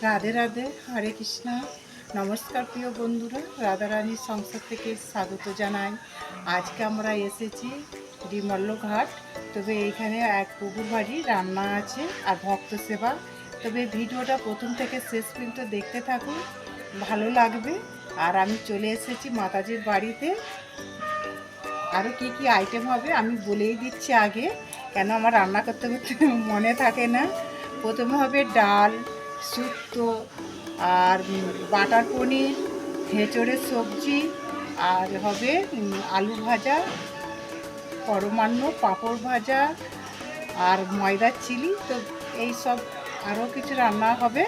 রাধে রাধে, হরে কৃষ্ণ। নমস্কার প্রিয় বন্ধুরা, রাধারানীর সংসার থেকে স্বাগত জানাই। আজকে আমরা এসেছি ডিমল্লঘাট। তবে এইখানে এক পুকুর বাড়ি রান্না আছে আর ভক্ত সেবা। তবে ভিডিওটা প্রথম থেকে শেষ পর্যন্ত দেখতে থাকুন, ভালো লাগবে। আর আমি চলে এসেছি মাতাজির বাড়িতে। আরও কি কি আইটেম হবে আমি বলেই দিচ্ছি আগে, কেন আমার রান্না করতে করতে মনে থাকে না। প্রথমে হবে ডাল, শুক্তো, আর বাটার পনির, এঁচোড়ের সবজি, আর হবে আলু ভাজা, পরমান্ন, পাঁপড় ভাজা, আর ময়দার চিলি। তো এই সব আরও কিছু রান্না হবে।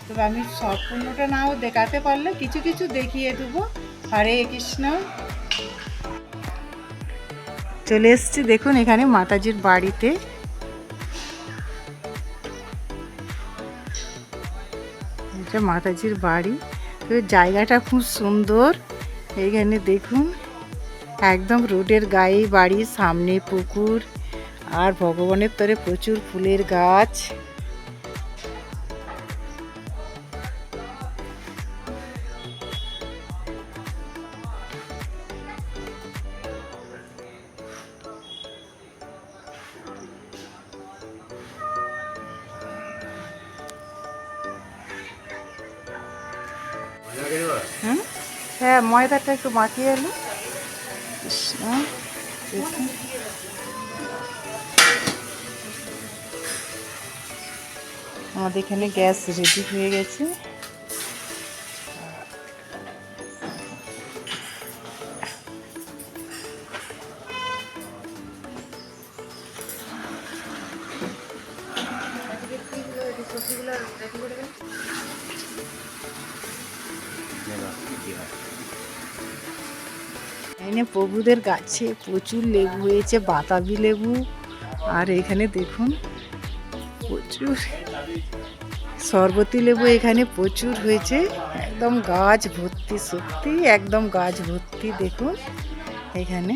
তবে আমি সম্পূর্ণটা নাও দেখাতে পারলে কিছু কিছু দেখিয়ে দেবো। হরে কৃষ্ণ। চলে এসেছি, দেখুন এখানে মাতাজির বাড়িতে। এটা মাতাজির বাড়ি। তো জায়গাটা খুব সুন্দর। এইখানে দেখুন একদম রোডের গায়ে বাড়ি, সামনে পুকুর, আর ভগবানের তরে প্রচুর ফুলের গাছ। হ্যাঁ, ময়দাটা একটু মাখিয়ে এলো। দেখুন আমাদের এখানে গ্যাস রেডি হয়ে গেছে। এখানে প্রভুদের গাছে প্রচুর লেবু হয়েছে, বাতাবি লেবু। আর এখানে দেখুন প্রচুর শরবতী লেবু এখানে প্রচুর হয়েছে, একদম গাছ ভর্তি, সত্যি একদম গাছ ভর্তি। দেখুন এখানে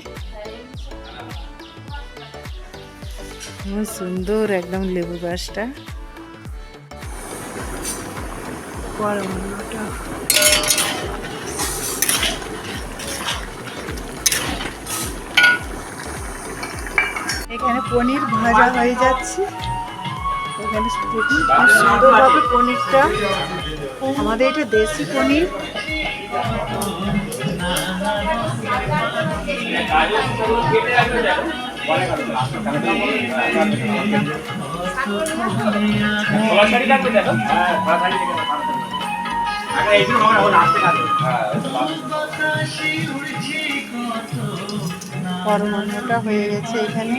খুব সুন্দর একদম লেবু গাছটা। এখানে পনির ভাজা হয়ে যাচ্ছে। এখানে দেখুন খুব সুন্দরভাবে পনিরটা, আমাদের এটা দেশি পনির। পরমান্নটা হয়ে গেছে এখানে।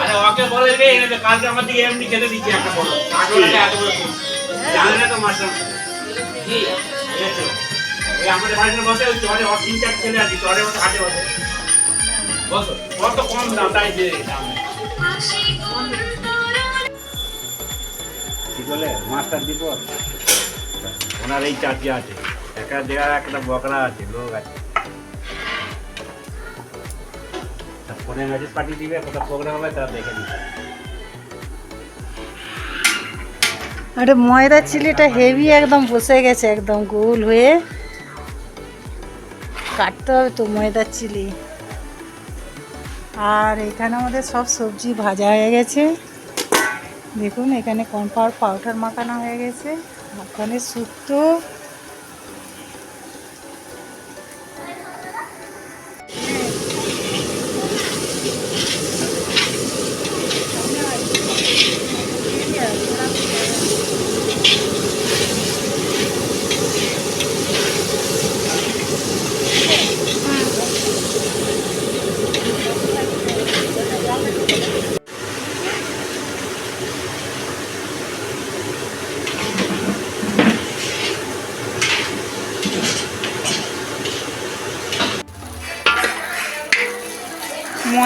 আরে ওকে বলে রে এটা কালকে আমার দিকে এমনি খেতে দিচ্ছি একটা বড় কাজওয়ালাকে এত বড় জানে না তো মাস্টার কি এইতো এই আমাদের বাড়িতে বসে ওই চরে আর তিন চার ছেলে আছে চরে মতো হাটে বসে বসো কত কম দাম তাই যে দাম কি বলে মাস্টার দীপক ওনার এই চাচি আছে একটা জায়গা একটা বকরা আছে লোক আছে ফোনে মেসেজ পাঠিয়ে দিবে কোথাও প্রোগ্রাম হবে তা দেখে দিবে। আরে ময়দা চিলিটা হেভি একদম বসে গেছে, একদম গোল হয়ে। কাটতে হবে তো ময়দার চিলি। আর এখানে আমাদের সব সবজি ভাজা হয়ে গেছে। দেখুন এখানে কর্নফ্লাওয়ার পাউডার মাখানো হয়ে গেছে, ওখানে শুক্তো।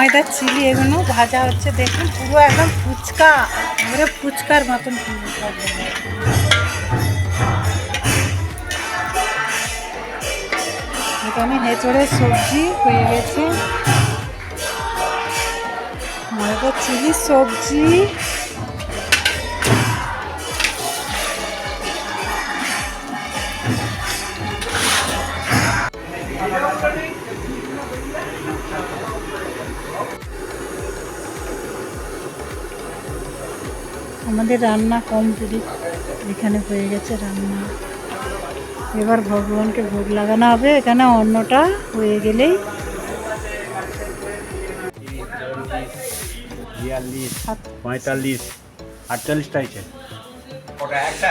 ময়দার চিলি এগুলো ভাজা হচ্ছে, দেখুন পুরো একদম ফুচকা, এবারে ফুচকার মতন পুরো একদম। এখানে হেঁচড়ের সবজি হয়ে গেছে, ময়দার চিলি সবজি, আমাদের রান্না কমপ্লিট, এখানে হয়ে গেছে রান্না। এবার ভগবানকে ভোগ লাগানো হবে, এখানে অন্নটা হয়ে গেলেই 42, 45, 48টা আছে। ওটা একটা